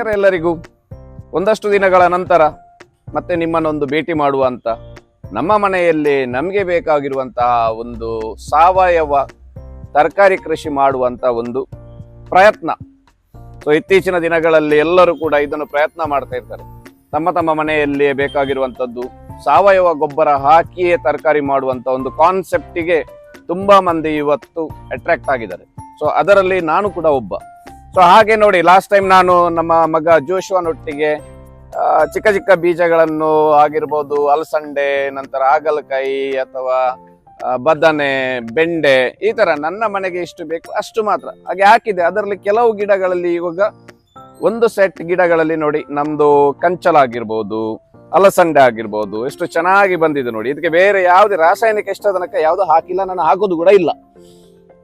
ನಮಸ್ಕಾರ ಎಲ್ಲರಿಗೂ. ಒಂದಷ್ಟು ದಿನಗಳ ನಂತರ ಮತ್ತೆ ನಿಮ್ಮನ್ನೊಂದು ಭೇಟಿ ಮಾಡುವ ಅಂತ ನಮ್ಮ ಮನೆಯಲ್ಲಿ ನಮಗೆ ಬೇಕಾಗಿರುವಂತಹ ಒಂದು ಸಾವಯವ ತರಕಾರಿ ಕೃಷಿ ಮಾಡುವಂತ ಒಂದು ಪ್ರಯತ್ನ. ಸೊ ಇತ್ತೀಚಿನ ದಿನಗಳಲ್ಲಿ ಎಲ್ಲರೂ ಕೂಡ ಇದನ್ನು ಪ್ರಯತ್ನ ಮಾಡ್ತಾ ಇರ್ತಾರೆ. ತಮ್ಮ ತಮ್ಮ ಮನೆಯಲ್ಲಿ ಬೇಕಾಗಿರುವಂತದ್ದು ಸಾವಯವ ಗೊಬ್ಬರ ಹಾಕಿಯೇ ತರಕಾರಿ ಮಾಡುವಂತ ಒಂದು ಕಾನ್ಸೆಪ್ಟಿಗೆ ತುಂಬಾ ಮಂದಿ ಇವತ್ತು ಅಟ್ರಾಕ್ಟ್ ಆಗಿದ್ದಾರೆ. ಸೊ ಅದರಲ್ಲಿ ನಾನು ಕೂಡ ಒಬ್ಬ. ಸೊ ಹಾಗೆ ನೋಡಿ, ಲಾಸ್ಟ್ ಟೈಮ್ ನಾನು ನಮ್ಮ ಮಗ ಜೋಶುವನೊಟ್ಟಿಗೆ ಚಿಕ್ಕ ಚಿಕ್ಕ ಬೀಜಗಳನ್ನು ಆಗಿರ್ಬೋದು, ಅಲಸಂಡೆ, ನಂತರ ಹಾಗಲಕಾಯಿ ಅಥವಾ ಬದನೆ, ಬೆಂಡೆ, ಈ ತರ ನನ್ನ ಮನೆಗೆ ಎಷ್ಟು ಬೇಕು ಅಷ್ಟು ಮಾತ್ರ ಹಾಗೆ ಹಾಕಿದೆ. ಅದರಲ್ಲಿ ಕೆಲವು ಗಿಡಗಳಲ್ಲಿ ಇವಾಗ ಒಂದು ಸೆಟ್ ಗಿಡಗಳಲ್ಲಿ ನೋಡಿ, ನಮ್ದು ಕಂಚಲಾಗಿರ್ಬೋದು, ಅಲಸಂಡೆ ಆಗಿರ್ಬೋದು, ಎಷ್ಟು ಚೆನ್ನಾಗಿ ಬಂದಿದೆ ನೋಡಿ. ಇದಕ್ಕೆ ಬೇರೆ ಯಾವುದೇ ರಾಸಾಯನಿಕ ಇಷ್ಟ ತನಕ ಯಾವುದು ಹಾಕಿಲ್ಲ, ನಾನು ಹಾಕೋದು ಕೂಡ ಇಲ್ಲ.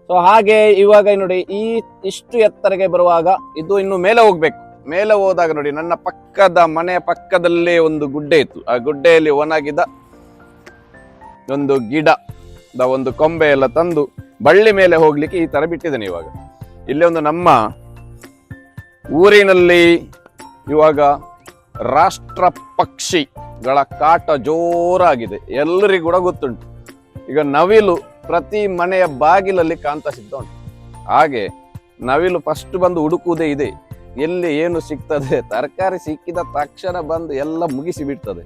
ಸೊ ಹಾಗೆ ಇವಾಗ ನೋಡಿ, ಈ ಇಷ್ಟು ಎತ್ತರಕ್ಕೆ ಬರುವಾಗ ಇದು ಇನ್ನು ಮೇಲೆ ಹೋಗ್ಬೇಕು. ಮೇಲೆ ಹೋದಾಗ ನೋಡಿ, ನನ್ನ ಪಕ್ಕದ ಮನೆಯ ಪಕ್ಕದಲ್ಲೇ ಒಂದು ಗುಡ್ಡೆ ಇತ್ತು. ಆ ಗುಡ್ಡೆಯಲ್ಲಿ ಒಣಗಿದ ಒಂದು ಗಿಡದ ಒಂದು ಕೊಂಬೆ ಎಲ್ಲ ತಂದು ಬಳ್ಳಿ ಮೇಲೆ ಹೋಗ್ಲಿಕ್ಕೆ ಈ ತರ ಬಿಟ್ಟಿದ್ದೇನೆ. ಇವಾಗ ಇಲ್ಲಿ ಒಂದು ನಮ್ಮ ಊರಿನಲ್ಲಿ ಇವಾಗ ರಾಷ್ಟ್ರ ಪಕ್ಷಿಗಳ ಕಾಟ ಜೋರಾಗಿದೆ, ಎಲ್ಲರಿಗೂ ಕೂಡ ಗೊತ್ತುಂಟು. ಈಗ ನವಿಲು ಪ್ರತಿ ಮನೆಯ ಬಾಗಿಲಲ್ಲಿ ಕಾಣ್ತಾ ಸಿಗ್ತಾ ಉಂಟು. ಹಾಗೆ ನವಿಲು ಫಸ್ಟ್ ಬಂದು ಹುಡುಕುವುದೇ ಇದೆ, ಎಲ್ಲಿ ಏನು ಸಿಗ್ತದೆ. ತರಕಾರಿ ಸಿಕ್ಕಿದ ತಕ್ಷಣ ಬಂದು ಎಲ್ಲ ಮುಗಿಸಿ ಬಿಡ್ತದೆ.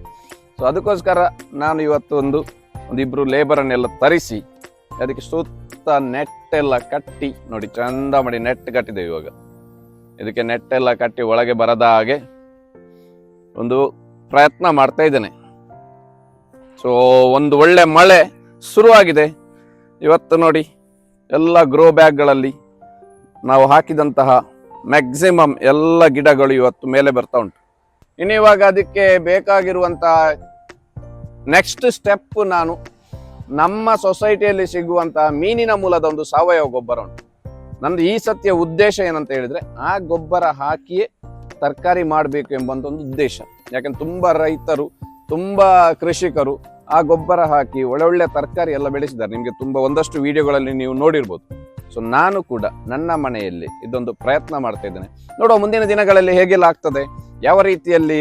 ಸೊ ಅದಕ್ಕೋಸ್ಕರ ನಾನು ಇವತ್ತು ಒಂದಿಬ್ರು ಲೇಬರನ್ನೆಲ್ಲ ತರಿಸಿ ಅದಕ್ಕೆ ಸುತ್ತ ನೆಟ್ ಎಲ್ಲ ಕಟ್ಟಿ ನೋಡಿ, ಚಂದ ಮಾಡಿ ನೆಟ್ ಕಟ್ಟಿದ್ದೇವೆ. ಇವಾಗ ಇದಕ್ಕೆ ನೆಟ್ ಎಲ್ಲ ಕಟ್ಟಿ ಒಳಗೆ ಬರದ ಹಾಗೆ ಒಂದು ಪ್ರಯತ್ನ ಮಾಡ್ತಾ ಇದ್ದೇನೆ. ಸೊ ಒಂದು ಒಳ್ಳೆ ಮಳೆ ಶುರುವಾಗಿದೆ ಇವತ್ತು ನೋಡಿ. ಎಲ್ಲ ಗ್ರೋ ಬ್ಯಾಗ್ಗಳಲ್ಲಿ ನಾವು ಹಾಕಿದಂತಹ ಮ್ಯಾಕ್ಸಿಮಮ್ ಎಲ್ಲ ಗಿಡಗಳು ಇವತ್ತು ಮೇಲೆ ಬರ್ತಾ ಉಂಟು. ಇನ್ನು ಇವಾಗ ಅದಕ್ಕೆ ಬೇಕಾಗಿರುವಂತಹ ನೆಕ್ಸ್ಟ್ ಸ್ಟೆಪ್, ನಾನು ನಮ್ಮ ಸೊಸೈಟಿಯಲ್ಲಿ ಸಿಗುವಂತಹ ಮೀನಿನ ಮೂಲದ ಒಂದು ಸಾವಯವ ಗೊಬ್ಬರ ಉಂಟು. ನಂದು ಈ ಸತ್ಯ ಉದ್ದೇಶ ಏನಂತ ಹೇಳಿದ್ರೆ, ಆ ಗೊಬ್ಬರ ಹಾಕಿಯೇ ತರಕಾರಿ ಮಾಡಬೇಕು ಎಂಬಂತ ಒಂದು ಉದ್ದೇಶ. ಯಾಕಂದ್ರೆ ತುಂಬಾ ರೈತರು, ತುಂಬಾ ಕೃಷಿಕರು ಆ ಗೊಬ್ಬರ ಹಾಕಿ ಒಳ್ಳೊಳ್ಳೆ ತರಕಾರಿ ಎಲ್ಲ ಬೆಳೆಸಿದ್ದಾರೆ. ನಿಮಗೆ ತುಂಬಾ ಒಂದಷ್ಟು ವಿಡಿಯೋಗಳಲ್ಲಿ ನೀವು ನೋಡಿರ್ಬೋದು. ಸೊ ನಾನು ಕೂಡ ನನ್ನ ಮನೆಯಲ್ಲಿ ಇದೊಂದು ಪ್ರಯತ್ನ ಮಾಡ್ತಾ ಇದ್ದೇನೆ. ನೋಡುವ ಮುಂದಿನ ದಿನಗಳಲ್ಲಿ ಹೇಗೆಲ್ಲ ಆಗ್ತದೆ, ಯಾವ ರೀತಿಯಲ್ಲಿ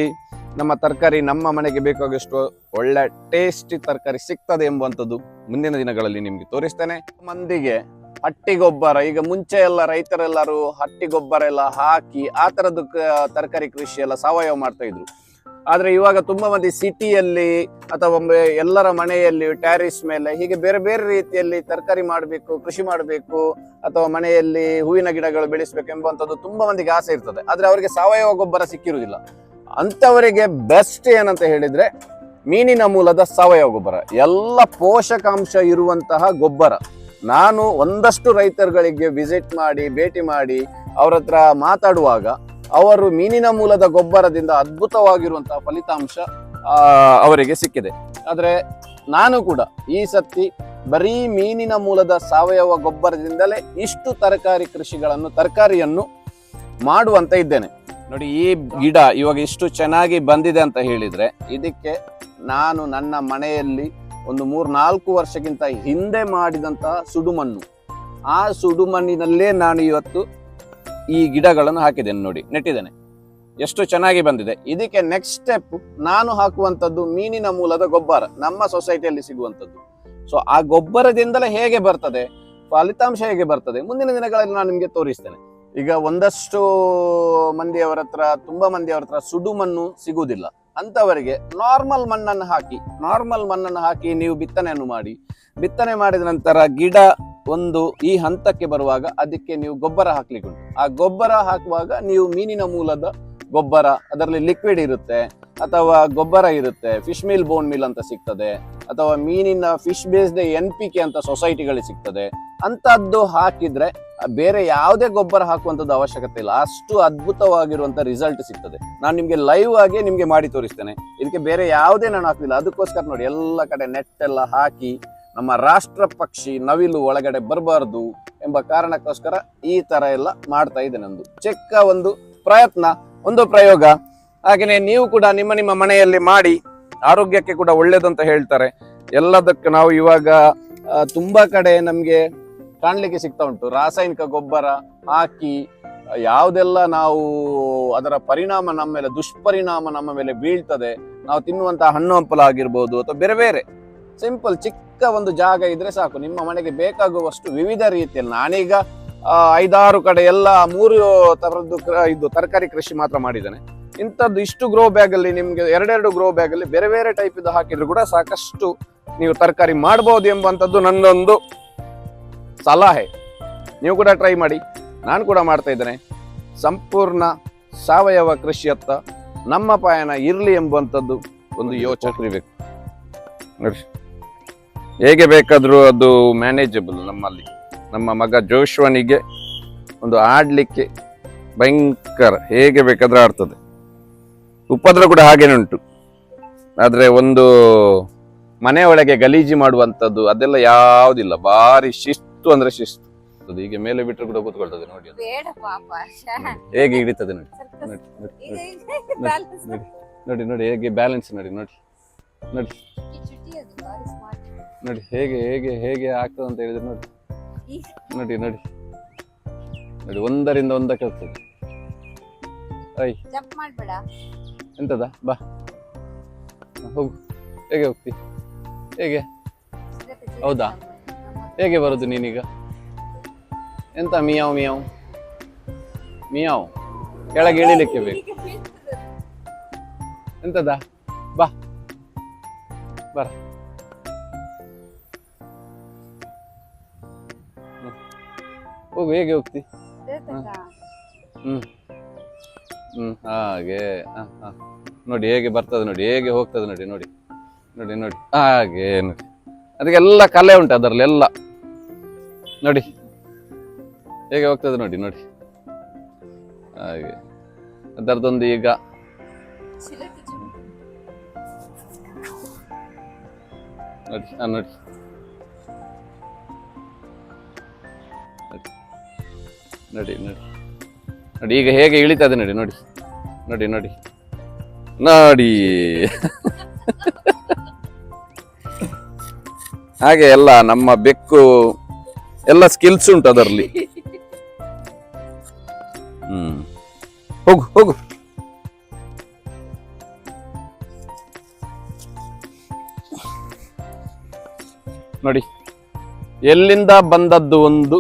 ನಮ್ಮ ತರಕಾರಿ ನಮ್ಮ ಮನೆಗೆ ಬೇಕಾಗಷ್ಟು ಒಳ್ಳೆ ಟೇಸ್ಟಿ ತರಕಾರಿ ಸಿಗ್ತದೆ ಎಂಬುವಂಥದ್ದು ಮುಂದಿನ ದಿನಗಳಲ್ಲಿ ನಿಮ್ಗೆ ತೋರಿಸ್ತೇನೆ. ಮಂದಿಗೆ ಹಟ್ಟಿ ಗೊಬ್ಬರ, ಈಗ ಮುಂಚೆ ಎಲ್ಲ ರೈತರೆಲ್ಲರೂ ಹಟ್ಟಿ ಗೊಬ್ಬರ ಎಲ್ಲ ಹಾಕಿ ಆ ತರದ್ದು ತರಕಾರಿ ಕೃಷಿ ಎಲ್ಲ ಸಾವಯವ ಮಾಡ್ತಾ ಇದ್ರು. ಆದ್ರೆ ಇವಾಗ ತುಂಬಾ ಮಂದಿ ಸಿಟಿಯಲ್ಲಿ ಅಥವಾ ಎಲ್ಲರ ಮನೆಯಲ್ಲಿ ಟ್ಯಾರಿಸ್ ಮೇಲೆ ಹೀಗೆ ಬೇರೆ ಬೇರೆ ರೀತಿಯಲ್ಲಿ ತರಕಾರಿ ಮಾಡಬೇಕು, ಕೃಷಿ ಮಾಡಬೇಕು, ಅಥವಾ ಮನೆಯಲ್ಲಿ ಹೂವಿನ ಗಿಡಗಳು ಬೆಳೆಸಬೇಕು ಎಂಬುವಂಥದ್ದು ತುಂಬಾ ಮಂದಿಗೆ ಆಸೆ ಇರ್ತದೆ. ಆದ್ರೆ ಅವರಿಗೆ ಸಾವಯವ ಗೊಬ್ಬರ ಸಿಕ್ಕಿರುವುದಿಲ್ಲ. ಅಂತವರಿಗೆ ಬೆಸ್ಟ್ ಏನಂತ ಹೇಳಿದ್ರೆ ಮೀನಿನ ಮೂಲದ ಸಾವಯವ ಗೊಬ್ಬರ, ಎಲ್ಲ ಪೋಷಕಾಂಶ ಇರುವಂತಹ ಗೊಬ್ಬರ. ನಾನು ಒಂದಷ್ಟು ರೈತರುಗಳಿಗೆ ವಿಸಿಟ್ ಮಾಡಿ, ಭೇಟಿ ಮಾಡಿ, ಅವ್ರ ಹತ್ರ ಮಾತಾಡುವಾಗ ಅವರು ಮೀನಿನ ಮೂಲದ ಗೊಬ್ಬರದಿಂದ ಅದ್ಭುತವಾಗಿರುವಂತಹ ಫಲಿತಾಂಶ ಅವರಿಗೆ ಸಿಕ್ಕಿದೆ. ಆದ್ರೆ ನಾನು ಕೂಡ ಈ ಸತಿ ಬರೀ ಮೀನಿನ ಮೂಲದ ಸಾವಯವ ಗೊಬ್ಬರದಿಂದಲೇ ಇಷ್ಟು ತರಕಾರಿಯನ್ನು ಮಾಡುವಂತ ಇದ್ದೇನೆ. ನೋಡಿ, ಈ ಗಿಡ ಇವಾಗ ಇಷ್ಟು ಚೆನ್ನಾಗಿ ಬಂದಿದೆ ಅಂತ ಹೇಳಿದ್ರೆ ಇದಕ್ಕೆ ನಾನು ನನ್ನ ಮನೆಯಲ್ಲಿ ಒಂದು 3-4 ವರ್ಷಕ್ಕಿಂತ ಹಿಂದೆ ಮಾಡಿದಂತಹ ಸುಡುಮಣ್ಣು, ಆ ಸುಡುಮಣ್ಣಿನಲ್ಲೇ ನಾನು ಇವತ್ತು ಈ ಗಿಡಗಳನ್ನು ಹಾಕಿದ್ದೇನೆ. ನೋಡಿ, ನೆಟ್ಟಿದ್ದೇನೆ, ಎಷ್ಟು ಚೆನ್ನಾಗಿ ಬಂದಿದೆ. ಇದಕ್ಕೆ ನೆಕ್ಸ್ಟ್ ಸ್ಟೆಪ್ ನಾನು ಹಾಕುವಂಥದ್ದು ಮೀನಿನ ಮೂಲದ ಗೊಬ್ಬರ, ನಮ್ಮ ಸೊಸೈಟಿಯಲ್ಲಿ ಸಿಗುವಂಥದ್ದು. ಸೊ ಆ ಗೊಬ್ಬರದಿಂದಲೇ ಹೇಗೆ ಬರ್ತದೆ, ಫಲಿತಾಂಶ ಹೇಗೆ ಬರ್ತದೆ, ಮುಂದಿನ ದಿನಗಳಲ್ಲಿ ನಾನು ನಿಮ್ಗೆ ತೋರಿಸ್ತೇನೆ. ಈಗ ಒಂದಷ್ಟು ತುಂಬಾ ಮಂದಿಯವರ ಹತ್ರ ಸುಡು ಮಣ್ಣು ಸಿಗುವುದಿಲ್ಲ. ಅಂತವರಿಗೆ ನಾರ್ಮಲ್ ಮಣ್ಣನ್ನು ಹಾಕಿ ನೀವು ಬಿತ್ತನೆ ಮಾಡಿದ ನಂತರ ಗಿಡ ಈ ಹಂತಕ್ಕೆ ಬರುವಾಗ ಅದಕ್ಕೆ ನೀವು ಗೊಬ್ಬರ ಹಾಕ್ಲಿಕ್ಕೆ ಉಂಟು. ಆ ಗೊಬ್ಬರ ಹಾಕುವಾಗ ನೀವು ಮೀನಿನ ಮೂಲದ ಗೊಬ್ಬರ, ಅದರಲ್ಲಿ ಲಿಕ್ವಿಡ್ ಇರುತ್ತೆ ಅಥವಾ ಗೊಬ್ಬರ ಇರುತ್ತೆ, ಫಿಶ್ ಮೀಲ್, ಬೋನ್ ಮೀಲ್ ಅಂತ ಸಿಗ್ತದೆ, ಅಥವಾ ಮೀನಿನ ಫಿಶ್ ಬೇಸ್ಡ್ NPK ಅಂತ ಸೊಸೈಟಿಗಳಿಗೆ ಸಿಗ್ತದೆ. ಅಂತದ್ದು ಹಾಕಿದ್ರೆ ಬೇರೆ ಯಾವುದೇ ಗೊಬ್ಬರ ಹಾಕುವಂಥದ್ದು ಅವಶ್ಯಕತೆ ಇಲ್ಲ. ಅಷ್ಟು ಅದ್ಭುತವಾಗಿರುವಂತ ರಿಸಲ್ಟ್ ಸಿಗ್ತದೆ. ನಾನು ನಿಮ್ಗೆ ಲೈವ್ ಆಗಿ ನಿಮ್ಗೆ ಮಾಡಿ ತೋರಿಸ್ತೇನೆ. ಇದಕ್ಕೆ ಬೇರೆ ಯಾವುದೇ ನಾನು ಹಾಕಲಿಲ್ಲ. ಅದಕ್ಕೋಸ್ಕರ ನೋಡಿ, ಎಲ್ಲ ಕಡೆ ನೆಟ್ ಎಲ್ಲ ಹಾಕಿ ನಮ್ಮ ರಾಷ್ಟ್ರ ಪಕ್ಷಿ ನವಿಲು ಒಳಗಡೆ ಬರಬಾರ್ದು ಎಂಬ ಕಾರಣಕ್ಕೋಸ್ಕರ ಈ ತರ ಎಲ್ಲ ಮಾಡ್ತಾ ಇದ್ದೇನೆ. ಒಂದು ಚಿಕ್ಕ ಒಂದು ಪ್ರಯತ್ನ, ಒಂದು ಪ್ರಯೋಗ. ಹಾಗೆಯೇ ನೀವು ಕೂಡ ನಿಮ್ಮ ಮನೆಯಲ್ಲಿ ಮಾಡಿ, ಆರೋಗ್ಯಕ್ಕೆ ಕೂಡ ಒಳ್ಳೇದು ಅಂತ ಹೇಳ್ತಾರೆ. ಎಲ್ಲದಕ್ಕೆ ನಾವು ಇವಾಗ ತುಂಬಾ ಕಡೆ ನಮ್ಗೆ ಕಾಣ್ಲಿಕ್ಕೆ ಸಿಗ್ತಾ ಉಂಟು, ರಾಸಾಯನಿಕ ಗೊಬ್ಬರ ಹಾಕಿ ಯಾವುದೆಲ್ಲ ನಾವು ಅದರ ಪರಿಣಾಮ ನಮ್ಮ ಮೇಲೆ, ದುಷ್ಪರಿಣಾಮ ನಮ್ಮ ಮೇಲೆ ಬೀಳ್ತದೆ, ನಾವು ತಿನ್ನುವಂತಹ ಹಣ್ಣು ಹಂಪಲ ಆಗಿರ್ಬೋದು ಅಥವಾ ಬೇರೆ ಬೇರೆ ಸಿಂಪಲ್ ಚಿಕ್ಕ ಒಂದು ಜಾಗ ಇದ್ರೆ ಸಾಕು, ನಿಮ್ಮ ಮನೆಗೆ ಬೇಕಾಗುವಷ್ಟು ವಿವಿಧ ರೀತಿಯಲ್ಲಿ. ನಾನೀಗ 5-6 ಕಡೆ ಎಲ್ಲ 3 ತರದ್ದು ಇದು ತರಕಾರಿ ಕೃಷಿ ಮಾತ್ರ ಮಾಡಿದ್ದೇನೆ. ಇಂಥದ್ದು ಇಷ್ಟು ಗ್ರೋ ಬ್ಯಾಗ್ ಅಲ್ಲಿ ನಿಮ್ಗೆ 2 ಗ್ರೋ ಬ್ಯಾಗ್ ಅಲ್ಲಿ ಬೇರೆ ಬೇರೆ ಟೈಪ್ ಇದು ಹಾಕಿದ್ರು ಕೂಡ ಸಾಕಷ್ಟು ನೀವು ತರಕಾರಿ ಮಾಡಬಹುದು ಎಂಬಂತದ್ದು ನನ್ನೊಂದು ಸಲಹೆ. ನೀವು ಕೂಡ ಟ್ರೈ ಮಾಡಿ, ನಾನು ಕೂಡ ಮಾಡ್ತಾ ಇದ್ದೇನೆ. ಸಂಪೂರ್ಣ ಸಾವಯವ ಕೃಷಿಯತ್ತ ನಮ್ಮ ಪಯಣ ಇರ್ಲಿ ಎಂಬಂಥದ್ದು ಒಂದು ಯೋಚನೆ ಇರಬೇಕು. ನೋಡಿ ಹೇಗೆ ಬೇಕಾದ್ರೂ ಅದು ಮ್ಯಾನೇಜಬಲ್. ನಮ್ಮಲ್ಲಿ ನಮ್ಮ ಮಗ ಜೋಶ್ವನಿಗೆ ಒಂದು ಆಡ್ಲಿಕ್ಕೆ ಭಯಂಕರ, ಹೇಗೆ ಬೇಕಾದ್ರೂ ಆಡ್ತದೆ. ಉಪದ್ರ ಕೂಡ ಹಾಗೇನೆ ಉಂಟು, ಆದ್ರೆ ಒಂದು ಮನೆಯೊಳಗೆ ಗಲೀಜಿ ಮಾಡುವಂಥದ್ದು ಅದೆಲ್ಲ ಯಾವುದಿಲ್ಲ. ಭಾರಿ ಶಿಸ್ತು ಅಂದ್ರೆ ಶಿಸ್ತು. ಹೀಗೆ ಮೇಲೆ ಬಿಟ್ಟರು ಕೂಡ ಕೂತ್ಕೊಳ್ತದೆ. ನೋಡಿ ಹೇಗೆ ಹಿಡಿತದೆ, ನೋಡಿ ನೋಡಿ ನೋಡಿ ಹೇಗೆ ಬ್ಯಾಲೆನ್ಸ್, ನೋಡಿ ನೋಡಿ ನೋಡಿ ನೋಡಿ ಹೇಗೆ ಹೇಗೆ ಹೇಗೆ ಆಗ್ತದೆ ಅಂತ ಹೇಳಿದ್ರೆ ನೋಡಿ ನೋಡಿ ನೋಡಿ ನೋಡಿ ಒಂದರಿಂದ ಒಂದಕ್ಕೆ ಹೋಗ್ತದೆ. ಎಂತದ ಬಾ ಹೋಗು. ಹೇಗೆ ಹೋಗ್ತಿ? ಹೇಗೆ? ಹೌದಾ? ಹೇಗೆ ಬರುದು ನೀನೀಗ? ಎಂತ ಮಿಯಾವ್ ಮಿಯಾವ್ ಮಿಯಾವ್ ಕೆಳಗೆ ಇಳಿಲಿಕ್ಕೆ ಬೇಕು. ಎಂತದ ಬಾ ಬರ. ಹೋಗು. ಹೇಗೆ ಹೋಗ್ತಿ? ಹಾಗೆ ನೋಡಿ ಹೇಗೆ ಬರ್ತದೆ, ನೋಡಿ ಹೇಗೆ ಹೋಗ್ತದೆ, ನೋಡಿ ನೋಡಿ ನೋಡಿ ನೋಡಿ ಹಾಗೆ ನೋಡಿ. ಅದಕ್ಕೆಲ್ಲ ಕಲೆ ಉಂಟು ಅದರಲ್ಲಿ ಎಲ್ಲ. ನೋಡಿ ಹೇಗೆ ಹೋಗ್ತದೆ, ನೋಡಿ ನೋಡಿ ಹಾಗೆ. ಅದರದೊಂದು ಈಗ ನೋಡಿ ನೋಡಿ ನೋಡಿ ನೋಡಿ ನೋಡಿ ಈಗ ಹೇಗೆ ಇಳಿತದೆ, ನೋಡಿ ನೋಡಿ ನೋಡಿ ನೋಡಿ ನೋಡಿ ಹಾಗೆ ಎಲ್ಲ ನಮ್ಮ ಬೆಕ್ಕು ಎಲ್ಲ ಸ್ಕಿಲ್ಸ್ ಉಂಟು ಅದರಲ್ಲಿ. ಹೋಗು ಹೋಗು. ನೋಡಿ ಎಲ್ಲಿಂದ ಬಂದದ್ದು ಒಂದು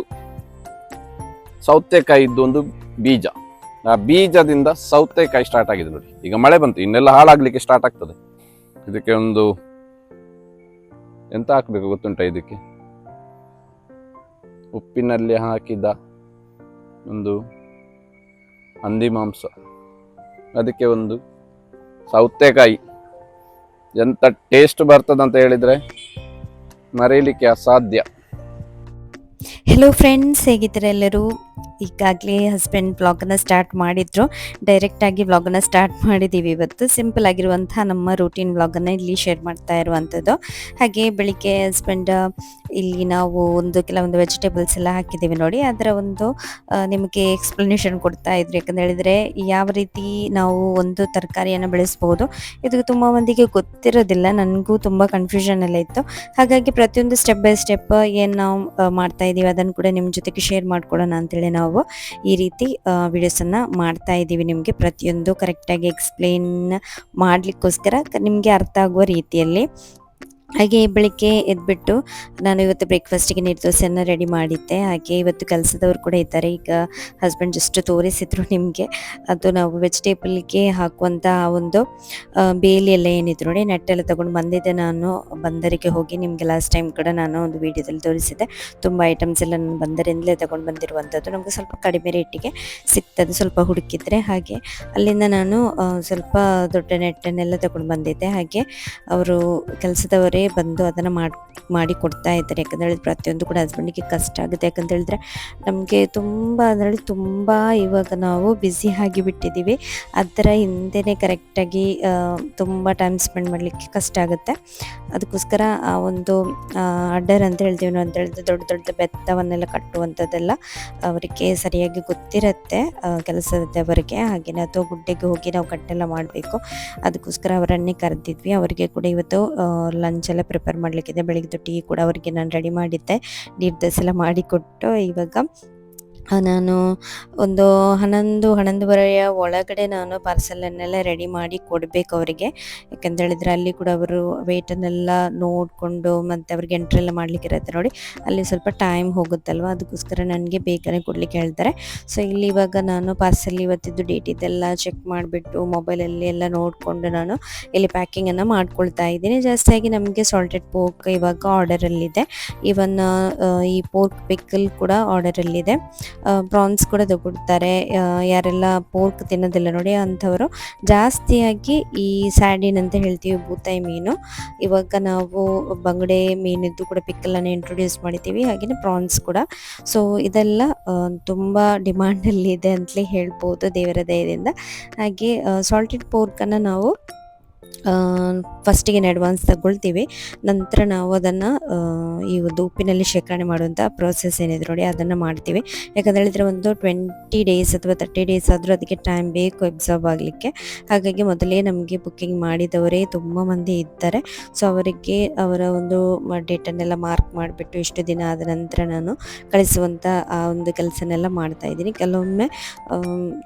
ಸೌತೆಕಾಯಿದ್ದು ಒಂದು ಬೀಜ. ಆ ಬೀಜದಿಂದ ಸೌತೆಕಾಯಿ ಸ್ಟಾರ್ಟ್ ಆಗಿದೆ. ನೋಡಿ ಈಗ ಮಳೆ ಬಂತು, ಇನ್ನೆಲ್ಲ ಹಾಳಾಗ್ಲಿಕ್ಕೆ ಸ್ಟಾರ್ಟ್ ಆಗ್ತದೆ. ಇದಕ್ಕೆ ಒಂದು ಎಂತ ಹಾಕ್ಬೇಕು ಗೊತ್ತುಂಟ? ಇದಕ್ಕೆ ಉಪ್ಪಿನಲ್ಲಿ ಹಾಕಿದ ಒಂದು ಹಂದಿ ಮಾಂಸ, ಅದಕ್ಕೆ ಒಂದು ಸೌತೆಕಾಯಿ. ಎಂತ ಟೇಸ್ಟ್ ಬರ್ತದಂತ ಹೇಳಿದ್ರೆ ಮರೀಲಿಕ್ಕೆ ಅಸಾಧ್ಯ. ಹೆಲೋ ಫ್ರೆಂಡ್ಸ್, ಹೇಗಿದ್ದಾರೆ ಎಲ್ಲರೂ? ಈಗಾಗಲೇ ಹಸ್ಬೆಂಡ್ ವ್ಲಾಗನ್ನು ಸ್ಟಾರ್ಟ್ ಮಾಡಿದ್ರು. ಡೈರೆಕ್ಟಾಗಿ ವ್ಲಾಗನ್ನು ಸ್ಟಾರ್ಟ್ ಮಾಡಿದ್ದೀವಿ. ಇವತ್ತು ಸಿಂಪಲ್ ಆಗಿರುವಂಥ ನಮ್ಮ ರೂಟೀನ್ ವ್ಲಾಗನ್ನು ಇಲ್ಲಿ ಶೇರ್ ಮಾಡ್ತಾ ಇರುವಂಥದ್ದು. ಹಾಗೆ ಬೆಳಿಗ್ಗೆ ಹಸ್ಬೆಂಡ್ ಇಲ್ಲಿ ನಾವು ಕೆಲವೊಂದು ವೆಜಿಟೇಬಲ್ಸ್ ಎಲ್ಲ ಹಾಕಿದ್ದೀವಿ ನೋಡಿ, ಅದರ ಒಂದು ನಿಮಗೆ ಎಕ್ಸ್ಪ್ಲನೇಷನ್ ಕೊಡ್ತಾ ಇದ್ರು. ಯಾಕಂತ ಹೇಳಿದರೆ ಯಾವ ರೀತಿ ನಾವು ಒಂದು ತರಕಾರಿಯನ್ನು ಬೆಳೆಸ್ಬೋದು, ಇದು ತುಂಬ ಮಂದಿಗೆ ಗೊತ್ತಿರೋದಿಲ್ಲ. ನನಗೂ ತುಂಬ ಕನ್ಫ್ಯೂಷನ್ ಎಲ್ಲ ಇತ್ತು. ಹಾಗಾಗಿ ಪ್ರತಿಯೊಂದು ಸ್ಟೆಪ್ ಬೈ ಸ್ಟೆಪ್ ಏನು ನಾವು ಮಾಡ್ತಾ ಇದ್ದೀವಿ ಅದನ್ನು ಕೂಡ ನಿಮ್ಮ ಜೊತೆಗೆ ಶೇರ್ ಮಾಡ್ಕೊಳ್ಳೋಣ ಅಂತೇಳಿ ನಾವು ಈ ರೀತಿ ವಿಡಿಯೋಸನ್ನು ಮಾಡ್ತಾ ಇದ್ದೀವಿ. ನಿಮಗೆ ಪ್ರತಿಯೊಂದು ಕರೆಕ್ಟಾಗಿ ಎಕ್ಸ್ಪ್ಲೇನ್ ಮಾಡಲಿಕ್ಕೋಸ್ಕರ ನಿಮಗೆ ಅರ್ಥ ಆಗುವ ರೀತಿಯಲ್ಲಿ. ಹಾಗೆ ಬೆಳಿಗ್ಗೆ ಎದ್ಬಿಟ್ಟು ನಾನು ಇವತ್ತು ಬ್ರೇಕ್ಫಾಸ್ಟಿಗೆ ನೀರು ದೋಸೆಯನ್ನು ರೆಡಿ ಮಾಡಿದ್ದೆ. ಹಾಗೆ ಇವತ್ತು ಕೆಲಸದವ್ರು ಕೂಡ ಇದ್ದಾರೆ. ಈಗ ಹಸ್ಬೆಂಡ್ ಜಸ್ಟ್ ತೋರಿಸಿದ್ರು ನಿಮಗೆ, ಅದು ನಾವು ವೆಜಿಟೇಬಲ್ಗೆ ಹಾಕುವಂಥ ಒಂದು ಬೇಲಿ ಎಲ್ಲ ಏನಿದ್ರು ನೋಡಿ, ನೆಟ್ಟೆಲ್ಲ ತೊಗೊಂಡು ಬಂದಿದ್ದೆ ನಾನು ಬಂದರಿಗೆ ಹೋಗಿ. ನಿಮಗೆ ಲಾಸ್ಟ್ ಟೈಮ್ ಕೂಡ ನಾನು ಒಂದು ವೀಡಿಯೋದಲ್ಲಿ ತೋರಿಸಿದ್ದೆ. ತುಂಬ ಐಟಮ್ಸ್ ಎಲ್ಲ ನಾನು ಬಂದರಿಂದಲೇ ತೊಗೊಂಡು ಬಂದಿರುವಂಥದ್ದು. ನಮಗೆ ಸ್ವಲ್ಪ ಕಡಿಮೆ ರೇಟಿಗೆ ಸಿಗ್ತದೆ ಸ್ವಲ್ಪ ಹುಡುಕಿದ್ರೆ. ಹಾಗೆ ಅಲ್ಲಿಂದ ನಾನು ಸ್ವಲ್ಪ ದೊಡ್ಡ ನೆಟ್ಟನ್ನೆಲ್ಲ ತೊಗೊಂಡು ಬಂದಿದ್ದೆ. ಹಾಗೆ ಅವರು ಕೆಲಸದವರೇ ಬಂದು ಅದನ್ನು ಮಾಡಿ ಕೊಡ್ತಾ ಇದ್ದಾರೆ. ಯಾಕಂತ ಹೇಳಿದ್ರೆ ಪ್ರತಿಯೊಂದು ಕೂಡ ಹಸ್ಬೆಂಡಿಗೆ ಕಷ್ಟ ಆಗುತ್ತೆ. ಯಾಕಂತ ಹೇಳಿದ್ರೆ ನಮಗೆ ತುಂಬ ಅದರಲ್ಲಿ ತುಂಬ ಇವಾಗ ನಾವು ಬ್ಯುಸಿ ಆಗಿಬಿಟ್ಟಿದ್ದೀವಿ. ಅದರ ಹಿಂದೆನೇ ಕರೆಕ್ಟಾಗಿ ತುಂಬ ಟೈಮ್ ಸ್ಪೆಂಡ್ ಮಾಡಲಿಕ್ಕೆ ಕಷ್ಟ ಆಗುತ್ತೆ. ಅದಕ್ಕೋಸ್ಕರ ಆ ಒಂದು ಅಡ್ಡರ್ ಅಂತ ಹೇಳ್ತೀವಿ ನಾವು, ಅಂತ ಹೇಳಿದ್ರೆ ದೊಡ್ಡ ದೊಡ್ಡ ಬೆತ್ತವನ್ನೆಲ್ಲ ಕಟ್ಟುವಂಥದ್ದೆಲ್ಲ ಅವರಿಗೆ ಸರಿಯಾಗಿ ಗೊತ್ತಿರುತ್ತೆ ಕೆಲಸದವರಿಗೆ. ಹಾಗೆಯೇ ಅಥವಾ ಗುಡ್ಡೆಗೆ ಹೋಗಿ ನಾವು ಕಟ್ಟೆಲ್ಲ ಮಾಡಬೇಕು. ಅದಕ್ಕೋಸ್ಕರ ಅವರನ್ನೇ ಕರೆದಿದ್ವಿ. ಅವರಿಗೆ ಕೂಡ ಇವತ್ತು ಲಂಚ್ ಎಲ್ಲ ಪ್ರಿಪೇರ್ ಮಾಡಲಿಕ್ಕಿದೆ. ಬೆಳಿಗ್ಗೆ ಟೀ ಕೂಡ ಅವರಿಗೆ ನಾನು ರೆಡಿ ಮಾಡಿದ್ದೆ, ನೀರು ದೋಸೆ ಎಲ್ಲ ಮಾಡಿಕೊಟ್ಟು ಇವಾಗ ನಾನು ಒಂದು 11-11:30 ಒಳಗಡೆ ನಾನು ಪಾರ್ಸೆಲನ್ನೆಲ್ಲ ರೆಡಿ ಮಾಡಿ ಕೊಡಬೇಕು ಅವರಿಗೆ. ಯಾಕಂತ ಹೇಳಿದರೆ ಅಲ್ಲಿ ಕೂಡ ಅವರು ವೆಯ್ಟನ್ನೆಲ್ಲ ನೋಡಿಕೊಂಡು ಮತ್ತು ಅವ್ರಿಗೆ ಎಂಟ್ರೆಲ್ಲ ಮಾಡಲಿಕ್ಕೆ ಇರುತ್ತೆ ನೋಡಿ, ಅಲ್ಲಿ ಸ್ವಲ್ಪ ಟೈಮ್ ಹೋಗುತ್ತಲ್ವ, ಅದಕ್ಕೋಸ್ಕರ ನನಗೆ ಬೇಗನೆ ಕೊಡಲಿಕ್ಕೆ ಹೇಳ್ತಾರೆ. ಸೊ ಇಲ್ಲಿ ಇವಾಗ ನಾನು ಪಾರ್ಸೆಲ್ ಇವತ್ತಿದ್ದು ಡೇಟ್ ಇದೆಲ್ಲ ಚೆಕ್ ಮಾಡಿಬಿಟ್ಟು ಮೊಬೈಲಲ್ಲಿ ಎಲ್ಲ ನೋಡಿಕೊಂಡು ನಾನು ಇಲ್ಲಿ ಪ್ಯಾಕಿಂಗನ್ನು ಮಾಡ್ಕೊಳ್ತಾ ಇದ್ದೀನಿ. ಜಾಸ್ತಿಯಾಗಿ ನಮಗೆ ಸಾಲ್ಟೆಡ್ ಪೋರ್ಕ್ ಇವಾಗ ಆರ್ಡರಲ್ಲಿದೆ. ಈವನ್ ಈ ಪೋರ್ಕ್ ಪಿಕ್ಕಲ್ ಕೂಡ ಆರ್ಡರಲ್ಲಿದೆ. ಪ್ರಾನ್ಸ್ ಕೂಡ ತಗೊಳ್ತಾರೆ. ಯಾರೆಲ್ಲ ಪೋರ್ಕ್ ತಿನ್ನೋದಿಲ್ಲ ನೋಡಿ ಅಂಥವರು ಜಾಸ್ತಿಯಾಗಿ ಈ ಸ್ಯಾಡಿನ್ ಅಂತ ಹೇಳ್ತೀವಿ, ಬೂತಾಯಿ ಮೀನು. ಇವಾಗ ನಾವು ಬಂಗಡೆ ಮೀನಿದ್ದು ಕೂಡ ಪಿಕ್ಕಲನ್ನು ಇಂಟ್ರೊಡ್ಯೂಸ್ ಮಾಡಿದ್ದೀವಿ, ಹಾಗೆಯೇ ಪ್ರಾನ್ಸ್ ಕೂಡ. ಸೊ ಇದೆಲ್ಲ ತುಂಬ ಡಿಮಾಂಡಲ್ಲಿದೆ ಅಂತಲೇ ಹೇಳ್ಬೋದು ದೇವರ ದಯದಿಂದ. ಹಾಗೆ ಸಾಲ್ಟೆಡ್ ಪೋರ್ಕನ್ನು ನಾವು ಫಸ್ಟಿಗೆ ಅಡ್ವಾನ್ಸ್ ತಗೊಳ್ತೀವಿ, ನಂತರ ನಾವು ಅದನ್ನು ಈ ಒಂದು ಉಪ್ಪಿನಲ್ಲಿ ಶೇಖರಣೆ ಮಾಡುವಂಥ ಪ್ರೋಸೆಸ್ ಏನಿದೆ ನೋಡಿ ಅದನ್ನು ಮಾಡ್ತೀವಿ. ಯಾಕಂತ ಹೇಳಿದರೆ ಒಂದು 20 ಡೇಸ್ ಅಥವಾ 30 ಡೇಸ್ ಆದರೂ ಅದಕ್ಕೆ ಟೈಮ್ ಬೇಕು ಅಬ್ಸರ್ವ್ ಆಗಲಿಕ್ಕೆ. ಹಾಗಾಗಿ ಮೊದಲೇ ನಮಗೆ ಬುಕ್ಕಿಂಗ್ ಮಾಡಿದವರೇ ತುಂಬ ಮಂದಿ ಇದ್ದಾರೆ. ಸೊ ಅವರಿಗೆ ಅವರ ಒಂದು ಡೇಟನ್ನೆಲ್ಲ ಮಾರ್ಕ್ ಮಾಡಿಬಿಟ್ಟು ಇಷ್ಟು ದಿನ ಆದ ನಂತರ ನಾನು ಕಳಿಸುವಂಥ ಆ ಒಂದು ಕೆಲಸನೆಲ್ಲ ಮಾಡ್ತಾಯಿದ್ದೀನಿ. ಕೆಲವೊಮ್ಮೆ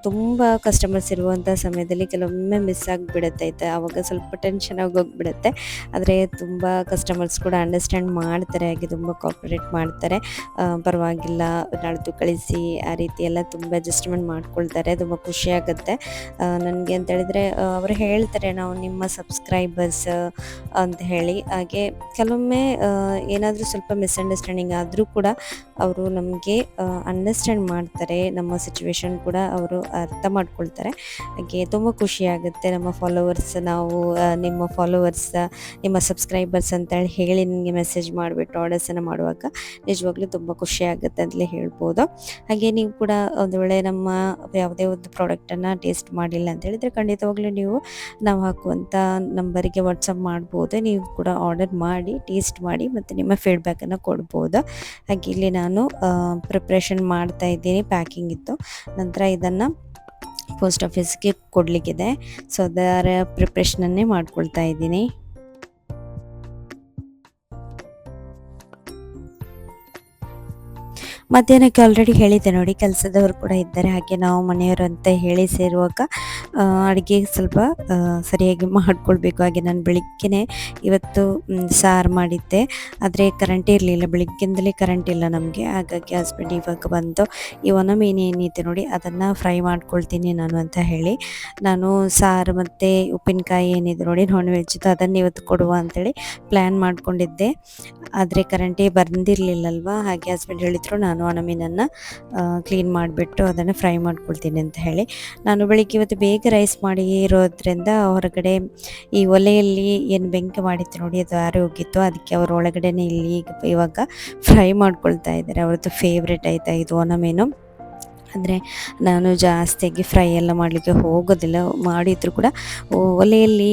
ತುಂಬ ಕಸ್ಟಮರ್ಸ್ ಇರುವಂಥ ಸಮಯದಲ್ಲಿ ಕೆಲವೊಮ್ಮೆ ಮಿಸ್ ಆಗಿಬಿಡುತ್ತೆ, ಆವಾಗ ಸ್ವಲ್ಪ ಟೆನ್ಷನ್ ಆಗೋಗ್ಬಿಡುತ್ತೆ. ಆದರೆ ತುಂಬ ಕಸ್ಟಮರ್ಸ್ ಕೂಡ ಅಂಡರ್ಸ್ಟ್ಯಾಂಡ್ ಮಾಡ್ತಾರೆ, ಹಾಗೆ ತುಂಬ ಕೋಆಪ್ರೇಟ್ ಮಾಡ್ತಾರೆ. ಪರವಾಗಿಲ್ಲ ನಾಳ್ದು ಕಳಿಸಿ ಆ ರೀತಿ ಎಲ್ಲ ತುಂಬ ಅಡ್ಜಸ್ಟ್ಮೆಂಟ್ ಮಾಡ್ಕೊಳ್ತಾರೆ. ತುಂಬ ಖುಷಿಯಾಗುತ್ತೆ ನನಗೆ ಅಂತ ಹೇಳಿದರೆ. ಅವರು ಹೇಳ್ತಾರೆ ನಾವು ನಿಮ್ಮ ಸಬ್ಸ್ಕ್ರೈಬರ್ಸ್ ಅಂತ ಹೇಳಿ. ಹಾಗೆ ಕೆಲವೊಮ್ಮೆ ಏನಾದರೂ ಸ್ವಲ್ಪ ಮಿಸ್ಅಂಡರ್ಸ್ಟ್ಯಾಂಡಿಂಗ್ ಆದರೂ ಕೂಡ ಅವರು ನಮಗೆ ಅಂಡರ್ಸ್ಟ್ಯಾಂಡ್ ಮಾಡ್ತಾರೆ, ನಮ್ಮ ಸಿಚುವೇಶನ್ ಕೂಡ ಅವರು ಅರ್ಥ ಮಾಡ್ಕೊಳ್ತಾರೆ. ಹಾಗೆ ತುಂಬ ಖುಷಿಯಾಗುತ್ತೆ. ನಮ್ಮ ಫಾಲೋವರ್ಸ್, ನಾವು ನಿಮ್ಮ ಫಾಲೋವರ್ಸ್, ನಿಮ್ಮ ಸಬ್ಸ್ಕ್ರೈಬರ್ಸ್ ಅಂತೇಳಿ ಹೇಳಿ ನನಗೆ ಮೆಸೇಜ್ ಮಾಡಿಬಿಟ್ಟು ಆರ್ಡರ್ಸನ್ನು ಮಾಡುವಾಗ ನಿಜವಾಗ್ಲೂ ತುಂಬ ಖುಷಿಯಾಗುತ್ತೆ ಅಂತಲೇ ಹೇಳ್ಬೋದು. ಹಾಗೆ ನೀವು ಕೂಡ ಒಂದು ವೇಳೆ ನಮ್ಮ ಯಾವುದೇ ಒಂದು ಪ್ರಾಡಕ್ಟನ್ನು ಟೇಸ್ಟ್ ಮಾಡಿಲ್ಲ ಅಂತ ಹೇಳಿದರೆ ಖಂಡಿತವಾಗ್ಲೂ ನೀವು ನಾವು ಹಾಕುವಂಥ ನಂಬರಿಗೆ ವಾಟ್ಸಪ್ ಮಾಡ್ಬೋದು. ನೀವು ಕೂಡ ಆರ್ಡರ್ ಮಾಡಿ ಟೇಸ್ಟ್ ಮಾಡಿ ಮತ್ತು ನಿಮ್ಮ ಫೀಡ್ಬ್ಯಾಕನ್ನು ಕೊಡ್ಬೋದು. ಹಾಗೆ ಇಲ್ಲಿ ನಾನು ಪ್ರಿಪ್ರೇಷನ್ ಮಾಡ್ತಾ ಇದ್ದೀನಿ, ಪ್ಯಾಕಿಂಗ್ ಇತ್ತು. ನಂತರ ಇದನ್ನು ಪೋಸ್ಟ್ ಆಫೀಸ್ಗೆ ಕೊಡಲಿಕ್ಕಿದೆ. ಸೊ ಅದರ ಪ್ರಿಪ್ರೇಷನನ್ನೇ ಮಾಡ್ಕೊಳ್ತಾ ಇದ್ದೀನಿ. ಮಧ್ಯಾಹ್ನಕ್ಕೆ ಆಲ್ರೆಡಿ ಹೇಳಿದ್ದೆ ನೋಡಿ, ಕೆಲಸದವರು ಕೂಡ ಇದ್ದಾರೆ. ಹಾಗೆ ನಾವು ಮನೆಯವರು ಅಂತ ಹೇಳಿ ಸೇರುವಾಗ ಅಡುಗೆ ಸ್ವಲ್ಪ ಸರಿಯಾಗಿ ಮಾಡಿಕೊಳ್ಬೇಕು. ಹಾಗೆ ನಾನು ಬೆಳಿಗ್ಗೆನೇ ಇವತ್ತು ಸಾರು ಮಾಡಿದ್ದೆ, ಆದರೆ ಕರೆಂಟೇ ಇರಲಿಲ್ಲ, ಬೆಳಿಗ್ಗೆಯಿಂದಲೇ ಕರೆಂಟ್ ಇಲ್ಲ ನಮಗೆ. ಹಾಗಾಗಿ ಹಸ್ಬೆಂಡ್ ಇವಾಗ ಬಂದು ಈ ಒಣ ಮೀನು ಏನಿದೆ ನೋಡಿ ಅದನ್ನು ಫ್ರೈ ಮಾಡ್ಕೊಳ್ತೀನಿ ನಾನು ಅಂತ ಹೇಳಿ, ನಾನು ಸಾರು ಮತ್ತು ಉಪ್ಪಿನಕಾಯಿ ಏನಿದೆ ನೋಡಿ ನಾನ್ ವೆಜ್ದು ಅದನ್ನು ಇವತ್ತು ಕೊಡುವ ಅಂಥೇಳಿ ಪ್ಲ್ಯಾನ್ ಮಾಡಿಕೊಂಡಿದ್ದೆ. ಆದರೆ ಕರೆಂಟೇ ಬಂದಿರಲಿಲ್ಲಲ್ವ, ಹಾಗೆ ಹಸ್ಬೆಂಡ್ ಹೇಳಿದರು ನಾನು ಒಣ ಮೀನನ್ನು ಕ್ಲೀನ್ ಮಾಡಿಬಿಟ್ಟು ಅದನ್ನು ಫ್ರೈ ಮಾಡ್ಕೊಳ್ತೀನಿ ಅಂತ ಹೇಳಿ. ನಾನು ಬೆಳಿಗ್ಗೆ ಇವತ್ತು ಬೇಗ ರೈಸ್ ಮಾಡಿ ಇರೋದ್ರಿಂದ ಹೊರಗಡೆ ಈ ಒಲೆಯಲ್ಲಿ ಏನು ಬೆಂಕಿ ಮಾಡಿತ್ತು ನೋಡಿ ಅದು ಆರಿ ಹೋಗಿತ್ತು, ಅದಕ್ಕೆ ಅವರು ಒಳಗಡೆನೇ ಇಲ್ಲಿ ಇವಾಗ ಫ್ರೈ ಮಾಡ್ಕೊಳ್ತಾ ಇದ್ದಾರೆ. ಅವ್ರದ್ದು ಫೇವ್ರೆಟ್ ಆಯಿತಾ ಇದು ಒಣ ಮೀನು. ಅಂದರೆ ನಾನು ಜಾಸ್ತಿಯಾಗಿ ಫ್ರೈ ಎಲ್ಲ ಮಾಡಲಿಕ್ಕೆ ಹೋಗೋದಿಲ್ಲ, ಮಾಡಿದರೂ ಕೂಡ ಒಲೆಯಲ್ಲಿ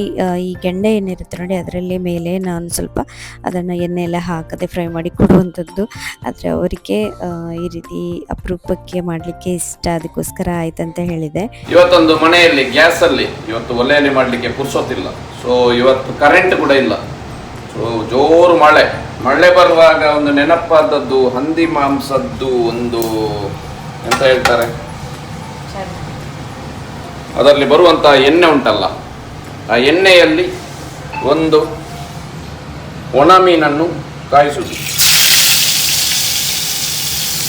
ಈ ಗೆಂಡೆ ಏನಿರುತ್ತೆ ನೋಡಿ ಅದರಲ್ಲಿ ಮೇಲೆ ನಾನು ಸ್ವಲ್ಪ ಅದನ್ನು ಎಣ್ಣೆ ಎಲ್ಲ ಹಾಕದೆ ಫ್ರೈ ಮಾಡಿ ಕೊಡುವಂಥದ್ದು. ಆದರೆ ಅವರಿಗೆ ಈ ರೀತಿ ಅಪರೂಪಕ್ಕೆ ಮಾಡಲಿಕ್ಕೆ ಇಷ್ಟ, ಅದಕ್ಕೋಸ್ಕರ ಆಯ್ತಂತ ಹೇಳಿದೆ. ಇವತ್ತೊಂದು ಮನೆಯಲ್ಲಿ ಗ್ಯಾಸಲ್ಲಿ ಇವತ್ತು ಒಲೆಯಲ್ಲಿ ಮಾಡಲಿಕ್ಕೆ ಪುರ್ಸೊತ್ತಿಲ್ಲ. ಸೊ ಇವತ್ತು ಕರೆಂಟ್ ಕೂಡ ಇಲ್ಲ. ಸೊ ಜೋರು ಮಳೆ ಬರುವಾಗ ಒಂದು ನೆನಪಾದದ್ದು ಹಂದಿ ಮಾಂಸದ್ದು ಒಂದು ಎಂತ ಹೇಳ್ತಾರೆ, ಅದರಲ್ಲಿ ಬರುವಂಥ ಎಣ್ಣೆ ಉಂಟಲ್ಲ, ಆ ಎಣ್ಣೆಯಲ್ಲಿ ಒಂದು ಒಣ ಮೀನನ್ನು ಕಾಯಿಸುವುದು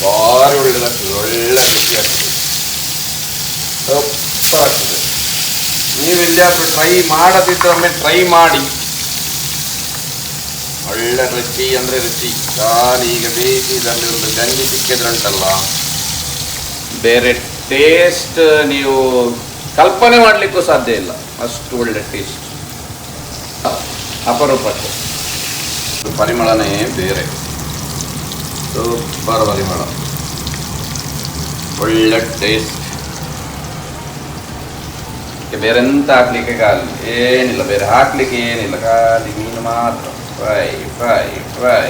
ಭಾರಿ ಒಳ್ಳೆದಾಗ್ತದೆ, ಒಳ್ಳೆ ರುಚಿ ಆಗ್ತದೆ, ಸೂಪರ್ ಆಗ್ತದೆ. ನೀವು ಎಲ್ಲಿಯಾದರೂ ಟ್ರೈ ಮಾಡದಿದ್ದೊಮ್ಮೆ ಟ್ರೈ ಮಾಡಿ, ಒಳ್ಳೆ ರುಚಿ ಅಂದರೆ ರುಚಿ. ಖಾಲಿ ಈಗ ಬೇಸಿದಲ್ಲಿ ಒಂದು ಗಂಜಿ ಸಿಕ್ಕಿದ್ರೆ ಉಂಟಲ್ಲ, ಬೇರೆ ಟೇಸ್ಟ್ ನೀವು ಕಲ್ಪನೆ ಮಾಡಲಿಕ್ಕೂ ಸಾಧ್ಯ ಇಲ್ಲ, ಅಷ್ಟು ಒಳ್ಳೆ ಟೇಸ್ಟ್. ಅಪರೂಪಕ್ಕೆ ಪರಿಮಳನೇ ಬೇರೆ, ಸೂಪರ್ ಪರಿಮಳ, ಒಳ್ಳೆ ಟೇಸ್ಟ್. ಬೇರೆ ಎಂತ ಹಾಕ್ಲಿಕ್ಕೆ ಏನಿಲ್ಲ, ಬೇರೆ ಹಾಕ್ಲಿಕ್ಕೆ ಏನಿಲ್ಲ, ಖಾಲಿ ಮೀನು ಮಾತ್ರ ಫ್ರೈ ಫ್ರೈ ಫ್ರೈ.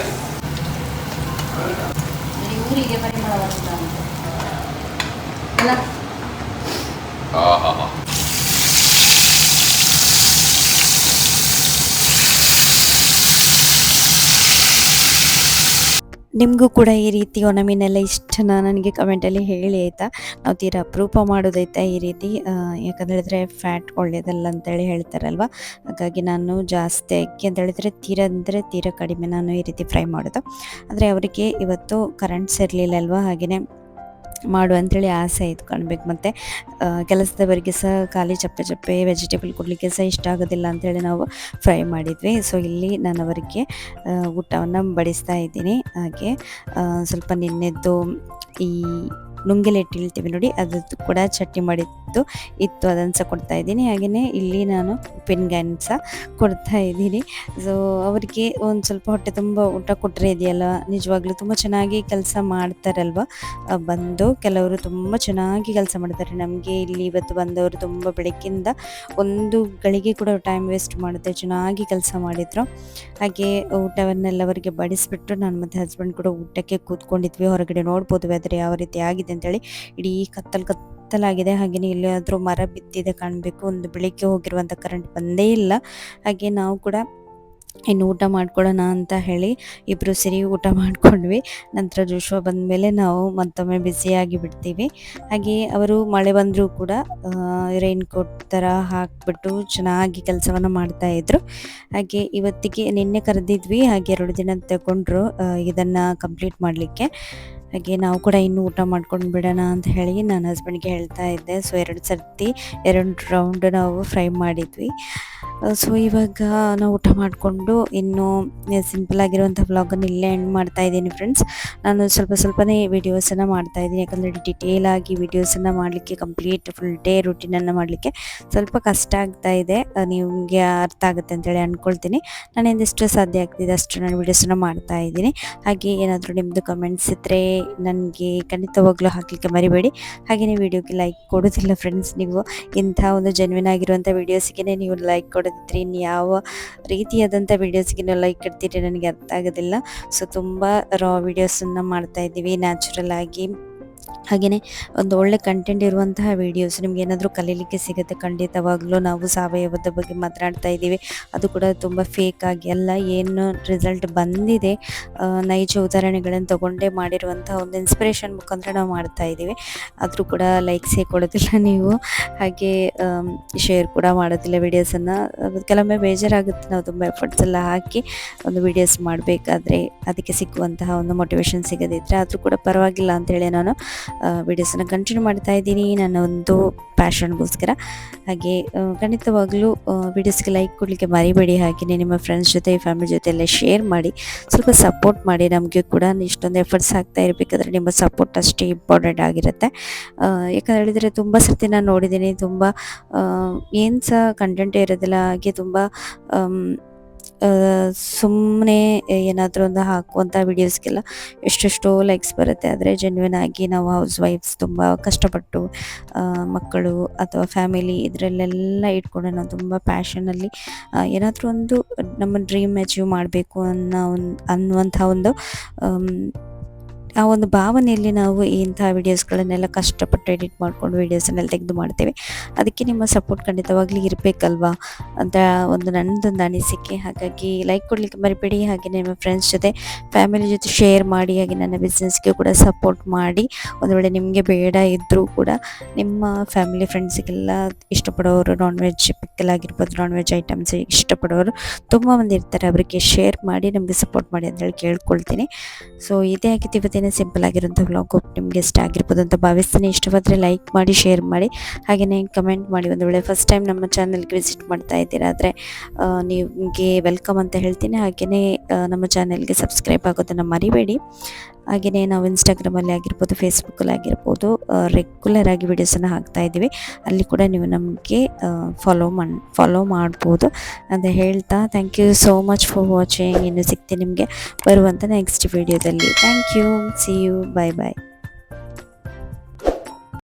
ಆಹಾ, ನಿಮಗೂ ಕೂಡ ಈ ರೀತಿ ಒಣಮೀನೆಲ್ಲ ಇಷ್ಟನಾ ನನಗೆ ಕಮೆಂಟಲ್ಲಿ ಹೇಳಿ ಆಯಿತಾ. ನಾವು ತೀರಾ ಅಪರೂಪ ಮಾಡೋದೈತಾ ಈ ರೀತಿ, ಯಾಕಂತ ಹೇಳಿದ್ರೆ ಫ್ಯಾಟ್ ಒಳ್ಳೆಯದಲ್ಲ ಅಂತೇಳಿ ಹೇಳ್ತಾರಲ್ವ. ಹಾಗಾಗಿ ನಾನು ಜಾಸ್ತಿ ಯಾಕೆ ಅಂತ ಹೇಳಿದ್ರೆ ತೀರ ಕಡಿಮೆ ನಾನು ಈ ರೀತಿ ಫ್ರೈ ಮಾಡೋದು. ಆದರೆ ಅವರಿಗೆ ಇವತ್ತು ಕರೆಂಟ್ಸ್ ಇರಲಿಲ್ಲ ಅಲ್ವಾ, ಹಾಗೆಯೇ ಮಾಡು ಅಂಥೇಳಿ ಆಸೆ ಇತ್ತು ಕಾಣಬೇಕು. ಮತ್ತು ಕೆಲಸದವರಿಗೆ ಸಹ ಖಾಲಿ ಚಪ್ಪೆ ವೆಜಿಟೇಬಲ್ ಕೊಡಲಿಕ್ಕೆ ಸಹ ಇಷ್ಟ ಆಗೋದಿಲ್ಲ ಅಂಥೇಳಿ ನಾವು ಫ್ರೈ ಮಾಡಿದ್ವಿ. ಸೊ ಇಲ್ಲಿ ನಾನು ಅವರಿಗೆ ಊಟವನ್ನು ಬಡಿಸ್ತಾ ಇದ್ದೀನಿ. ಹಾಗೆ ಸ್ವಲ್ಪ ನಿನ್ನೆದ್ದು ಈ ನುಂಗೆಲೆ ಹಿಟ್ಟು ಹೇಳ್ತೀವಿ ನೋಡಿ, ಅದರದ್ದು ಕೂಡ ಚಟ್ನಿ ಮಾಡಿದ್ದು ಇತ್ತು, ಅದನ್ನು ಸಹ ಕೊಡ್ತಾ ಇದ್ದೀನಿ. ಹಾಗೆಯೇ ಇಲ್ಲಿ ನಾನು ಉಪ್ಪಿನಕಾಯಿನ ಸಹ ಕೊಡ್ತಾ ಇದ್ದೀನಿ. ಸೊ ಅವರಿಗೆ ಒಂದು ಸ್ವಲ್ಪ ಹೊಟ್ಟೆ ತುಂಬ ಊಟ ಕೊಟ್ಟರೆ ಇದೆಯಲ್ಲ, ನಿಜವಾಗ್ಲೂ ತುಂಬ ಚೆನ್ನಾಗಿ ಕೆಲಸ ಮಾಡ್ತಾರಲ್ವ. ಬಂದು ಕೆಲವರು ತುಂಬ ಚೆನ್ನಾಗಿ ಕೆಲಸ ಮಾಡ್ತಾರೆ. ನಮಗೆ ಇಲ್ಲಿ ಇವತ್ತು ಬಂದವರು ತುಂಬ ಬೆಳಗ್ಗಿಂದ ಒಂದು ಗಳಿಗೆ ಕೂಡ ಟೈಮ್ ವೇಸ್ಟ್ ಮಾಡದೆ ಚೆನ್ನಾಗಿ ಕೆಲಸ ಮಾಡಿದರು. ಹಾಗೆ ಊಟವನ್ನೆಲ್ಲ ಅವರಿಗೆ ಬಡಿಸಿಬಿಟ್ಟು ನಾನು ಮತ್ತು ಹಸ್ಬೆಂಡ್ ಕೂಡ ಊಟಕ್ಕೆ ಕೂತ್ಕೊಂಡಿದ್ವಿ. ಹೊರಗಡೆ ನೋಡ್ಬೋದು ವೆದರ್ ಯಾವ ರೀತಿ ಆಗಿದೆ ಅಂತೇಳಿ, ಇಡೀ ಕತ್ತಲಾಗಿದೆ. ಹಾಗೆಯೇ ಎಲ್ಲಿಯಾದರೂ ಮರ ಬಿದ್ದಿದೆ ಕಾಣಬೇಕು. ಒಂದು ಬೆಳಿಗ್ಗೆ ಹೋಗಿರುವಂಥ ಕರೆಂಟ್ ಬಂದೇ ಇಲ್ಲ. ಹಾಗೆ ನಾವು ಕೂಡ ಇನ್ನು ಊಟ ಮಾಡ್ಕೊಳ್ಳೋಣ ಅಂತ ಹೇಳಿ ಇಬ್ಬರು ಸೇರಿ ಊಟ ಮಾಡ್ಕೊಂಡ್ವಿ. ನಂತರ ಜೋಶುವ ಬಂದಮೇಲೆ ನಾವು ಮತ್ತೊಮ್ಮೆ ಬ್ಯುಸಿಯಾಗಿ ಬಿಡ್ತೀವಿ. ಹಾಗೆ ಅವರು ಮಳೆ ಬಂದರೂ ಕೂಡ ರೈನ್ ಕೋಟ್ ಥರ ಹಾಕಿಬಿಟ್ಟು ಚೆನ್ನಾಗಿ ಕೆಲಸವನ್ನು ಮಾಡ್ತಾಯಿದ್ರು. ಹಾಗೆ ಇವತ್ತಿಗೆ ನಿನ್ನೆ ಕರೆದಿದ್ವಿ, ಹಾಗೆ 2 ದಿನ ತಗೊಂಡ್ರು ಇದನ್ನು ಕಂಪ್ಲೀಟ್ ಮಾಡಲಿಕ್ಕೆ. ಹಾಗೆ ನಾವು ಕೂಡ ಇನ್ನೂ ಊಟ ಮಾಡ್ಕೊಂಡು ಬಿಡೋಣ ಅಂತ ಹೇಳಿ ನನ್ನ ಹಸ್ಬೆಂಡ್ಗೆ ಹೇಳ್ತಾ ಇದ್ದೆ. ಸೊ 2 ರೌಂಡ್ ನಾವು ಫ್ರೈ ಮಾಡಿದ್ವಿ. ಸೊ ಇವಾಗ ನಾವು ಊಟ ಮಾಡಿಕೊಂಡು ಇನ್ನೂ ಸಿಂಪಲ್ ಆಗಿರುವಂಥ ವ್ಲಾಗನ್ನು ಇಲ್ಲೇ ಎಂಡ್ ಮಾಡ್ತಾ ಇದ್ದೀನಿ ಫ್ರೆಂಡ್ಸ್. ನಾನು ಸ್ವಲ್ಪನೇ ವೀಡಿಯೋಸನ್ನು ಮಾಡ್ತಾಯಿದ್ದೀನಿ, ಯಾಕಂದರೆ ಡಿಟೇಲ್ ಆಗಿ ವೀಡಿಯೋಸನ್ನು ಮಾಡಲಿಕ್ಕೆ ಫುಲ್ ಡೇ ರೂಟೀನನ್ನು ಮಾಡಲಿಕ್ಕೆ ಸ್ವಲ್ಪ ಕಷ್ಟ ಆಗ್ತಾ ಇದೆ. ನಿಮಗೆ ಅರ್ಥ ಆಗುತ್ತೆ ಅಂತೇಳಿ ಅಂದ್ಕೊಳ್ತೀನಿ. ನಾನು ಎಂದೆಷ್ಟು ಸಾಧ್ಯ ಆಗ್ತಿದೆ ಅಷ್ಟು ನಾನು ವೀಡಿಯೋಸನ್ನು ಮಾಡ್ತಾ ಇದ್ದೀನಿ. ಹಾಗೆ ಏನಾದರೂ ನಿಮ್ಮದು ಕಮೆಂಟ್ಸ್ ಇದ್ದರೆ ನನಗೆ ಖಂಡಿತವಾಗ್ಲೂ ಹಾಕಲಿಕ್ಕೆ ಮರಿಬೇಡಿ. ಹಾಗೆಯೇ ವಿಡಿಯೋಗೆ ಲೈಕ್ ಕೊಡೋದಿಲ್ಲ ಫ್ರೆಂಡ್ಸ್. ನೀವು ಇಂಥ ಒಂದು ಜೆನ್ಯೂನ್ ಆಗಿರುವಂಥ ವೀಡಿಯೋಸ್ಗೆ ನೀವು ಲೈಕ್ ಕೊಡೋದಿದ್ರೆ ಇನ್ನು ಯಾವ ರೀತಿಯಾದಂಥ ವೀಡಿಯೋಸ್ಗೆ ನೀವು ಲೈಕ್ ಕೊಡ್ತೀರಿ ನನಗೆ ಅರ್ಥ ಆಗೋದಿಲ್ಲ. ಸೊ ತುಂಬ ರಾ ವೀಡಿಯೋಸನ್ನು ಮಾಡ್ತಾಯಿದ್ದೀವಿ ನ್ಯಾಚುರಲ್ ಆಗಿ. ಹಾಗೆಯೇ ಒಂದು ಒಳ್ಳೆ ಕಂಟೆಂಟ್ ಇರುವಂತಹ ವೀಡಿಯೋಸ್ ನಿಮ್ಗೆ ಏನಾದರೂ ಕಲೀಲಿಕ್ಕೆ ಸಿಗುತ್ತೆ. ಖಂಡಿತವಾಗ್ಲೂ ನಾವು ಸಾವಯವದ ಬಗ್ಗೆ ಮಾತನಾಡ್ತಾ ಇದ್ದೀವಿ, ಅದು ಕೂಡ ತುಂಬ ಫೇಕ್ ಆಗಿ ಅಲ್ಲ, ಏನು ರಿಸಲ್ಟ್ ಬಂದಿದೆ ನೈಜ ಉದಾಹರಣೆಗಳನ್ನು ತಗೊಂಡೇ ಮಾಡಿರುವಂಥ ಒಂದು ಇನ್ಸ್ಪಿರೇಷನ್ ಮುಖಾಂತರ ನಾವು ಮಾಡ್ತಾ ಇದ್ದೀವಿ. ಆದರೂ ಕೂಡ ಲೈಕ್ಸೇ ಕೊಡೋದಿಲ್ಲ ನೀವು, ಹಾಗೆ ಶೇರ್ ಕೂಡ ಮಾಡೋದಿಲ್ಲ ವೀಡಿಯೋಸನ್ನು. ಕೆಲವೊಮ್ಮೆ ಬೇಜಾರಾಗುತ್ತೆ, ನಾವು ತುಂಬ ಎಫರ್ಟ್ಸ್ ಎಲ್ಲ ಹಾಕಿ ಒಂದು ವೀಡಿಯೋಸ್ ಮಾಡಬೇಕಾದ್ರೆ ಅದಕ್ಕೆ ಸಿಗುವಂತಹ ಒಂದು ಮೋಟಿವೇಶನ್ ಸಿಗೋದಿದ್ರೆ. ಆದರೂ ಕೂಡ ಪರವಾಗಿಲ್ಲ ಅಂಥೇಳಿ ನಾನು ವೀಡಿಯೋಸನ್ನು ಕಂಟಿನ್ಯೂ ಮಾಡ್ತಾ ಇದ್ದೀನಿ ನನ್ನ ಒಂದು ಪ್ಯಾಷನ್ಗೋಸ್ಕರ. ಹಾಗೆ ಖಂಡಿತವಾಗ್ಲೂ ವೀಡಿಯೋಸ್ಗೆ ಲೈಕ್ ಕೊಡಲಿಕ್ಕೆ ಮರಿಬೇಡಿ. ಹಾಗೆಯೇ ನಿಮ್ಮ ಫ್ರೆಂಡ್ಸ್ ಜೊತೆ ಫ್ಯಾಮಿಲಿ ಜೊತೆ ಎಲ್ಲ ಶೇರ್ ಮಾಡಿ, ಸ್ವಲ್ಪ ಸಪೋರ್ಟ್ ಮಾಡಿ. ನಮಗೆ ಕೂಡ ಇಷ್ಟೊಂದು ಎಫರ್ಟ್ಸ್ ಹಾಕ್ತಾ ಇರಬೇಕಾದ್ರೆ ನಿಮ್ಮ ಸಪೋರ್ಟ್ ಅಷ್ಟೇ ಇಂಪಾರ್ಟೆಂಟ್ ಆಗಿರುತ್ತೆ. ಯಾಕಂತ ಹೇಳಿದರೆ ತುಂಬ ಸರ್ತಿ ನಾನು ನೋಡಿದ್ದೀನಿ, ತುಂಬ ಏನು ಸಹ ಕಂಟೆಂಟೇ ಇರೋದಿಲ್ಲ. ಹಾಗೆ ತುಂಬ ಸುಮ್ಮನೆ ಏನಾದರೂ ಒಂದು ಹಾಕುವಂಥ ವೀಡಿಯೋಸ್ಗೆಲ್ಲ ಎಷ್ಟೆಷ್ಟೋ ಲೈಕ್ಸ್ ಬರುತ್ತೆ. ಆದರೆ ಜೆನ್ಯೂನ್ ಆಗಿ ನಾವು ಹೌಸ್ ವೈಫ್ಸ್ ತುಂಬ ಕಷ್ಟಪಟ್ಟು ಮಕ್ಕಳು ಅಥವಾ ಫ್ಯಾಮಿಲಿ ಇದರಲ್ಲೆಲ್ಲ ಇಟ್ಕೊಂಡು ನಾವು ತುಂಬ ಪ್ಯಾಷನಲ್ಲಿ ಏನಾದರೂ ಒಂದು ನಮ್ಮ ಡ್ರೀಮ್ ಅಚೀವ್ ಮಾಡಬೇಕು ಅನ್ನುವಂಥ ಒಂದು ಆ ಒಂದು ಭಾವನೆಯಲ್ಲಿ ನಾವು ಇಂಥ ವೀಡಿಯೋಸ್ಗಳನ್ನೆಲ್ಲ ಕಷ್ಟಪಟ್ಟು ಎಡಿಟ್ ಮಾಡ್ಕೊಂಡು ವೀಡಿಯೋಸನ್ನೆಲ್ಲ ತೆಗೆದು ಮಾಡ್ತೇವೆ. ಅದಕ್ಕೆ ನಿಮ್ಮ ಸಪೋರ್ಟ್ ಖಂಡಿತವಾಗ್ಲೂ ಇರಬೇಕಲ್ವಾ ಅಂತ ನನ್ನದೊಂದು ಅನಿಸಿಕೆ. ಹಾಗಾಗಿ ಲೈಕ್ ಕೊಡಲಿಕ್ಕೆ ಮರಿಬೇಡಿ. ಹಾಗೆ ನಿಮ್ಮ ಫ್ರೆಂಡ್ಸ್ ಜೊತೆ ಫ್ಯಾಮಿಲಿ ಜೊತೆ ಶೇರ್ ಮಾಡಿ. ಹಾಗೆ ನನ್ನ ಬಿಸ್ನೆಸ್ಗೆ ಕೂಡ ಸಪೋರ್ಟ್ ಮಾಡಿ. ಒಂದು ವೇಳೆ ನಿಮಗೆ ಬೇಡ ಇದ್ದರೂ ಕೂಡ ನಿಮ್ಮ ಫ್ಯಾಮಿಲಿ ಫ್ರೆಂಡ್ಸಿಗೆಲ್ಲ ಇಷ್ಟಪಡೋರು, ನಾನ್ ವೆಜ್ ಪಿಕ್ಕಲಾಗಿರ್ಬೋದು, ನಾನ್ ವೆಜ್ ಐಟಮ್ಸ್ ಇಷ್ಟಪಡೋರು ತುಂಬ ಮಂದಿ ಇರ್ತಾರೆ, ಅವರಿಗೆ ಶೇರ್ ಮಾಡಿ ನಮಗೆ ಸಪೋರ್ಟ್ ಮಾಡಿ ಅಂತೇಳಿ ಕೇಳ್ಕೊಳ್ತೀನಿ. ಸೊ ಇದೇ ಆಗಿತ್ತು ಇವತ್ತಿನ ಸಿಂಪಲ್ ಆಗಿರೋಂಥ ವ್ಲಾಗ್. ನಿಮಗೆ ಇಷ್ಟ ಆಗಿರ್ಬೋದು ಅಂತ ಭಾವಿಸ್ತೀನಿ. ಇಷ್ಟವಾದರೆ ಲೈಕ್ ಮಾಡಿ, ಶೇರ್ ಮಾಡಿ, ಹಾಗೆಯೇ ಕಮೆಂಟ್ ಮಾಡಿ. ಒಂದು ವೇಳೆ ಫಸ್ಟ್ ಟೈಮ್ ನಮ್ಮ ಚಾನಲ್ಗೆ ವಿಸಿಟ್ ಮಾಡ್ತಾ ಇದ್ದೀರಾ ಆದರೆ ನಿಮಗೆ ವೆಲ್ಕಮ್ ಅಂತ ಹೇಳ್ತೀನಿ. ಹಾಗೆಯೇ ನಮ್ಮ ಚಾನಲ್ಗೆ ಸಬ್ಸ್ಕ್ರೈಬ್ ಆಗೋದನ್ನು ಮರಿಬೇಡಿ. ಹಾಗೆಯೇ ನಾವು ಇನ್ಸ್ಟಾಗ್ರಾಮಲ್ಲಿ ಆಗಿರ್ಬೋದು, ಫೇಸ್ಬುಕ್ಕಲ್ಲಿ ಆಗಿರ್ಬೋದು ರೆಗ್ಯುಲರ್ ಆಗಿ ವೀಡಿಯೋಸನ್ನು ಹಾಕ್ತಾ ಇದ್ದೀವಿ. ಅಲ್ಲಿ ಕೂಡ ನೀವು ನಮಗೆ ಫಾಲೋ ಮಾಡ್ಬೋದು ಅಂತ ಹೇಳ್ತಾ, thank you so much for watching. ಇನ್ನು ಸಿಗ್ತೀನಿ ನಿಮಗೆ ಬರುವಂಥ ನೆಕ್ಸ್ಟ್ ವೀಡಿಯೋದಲ್ಲಿ. Thank you, see you, bye bye.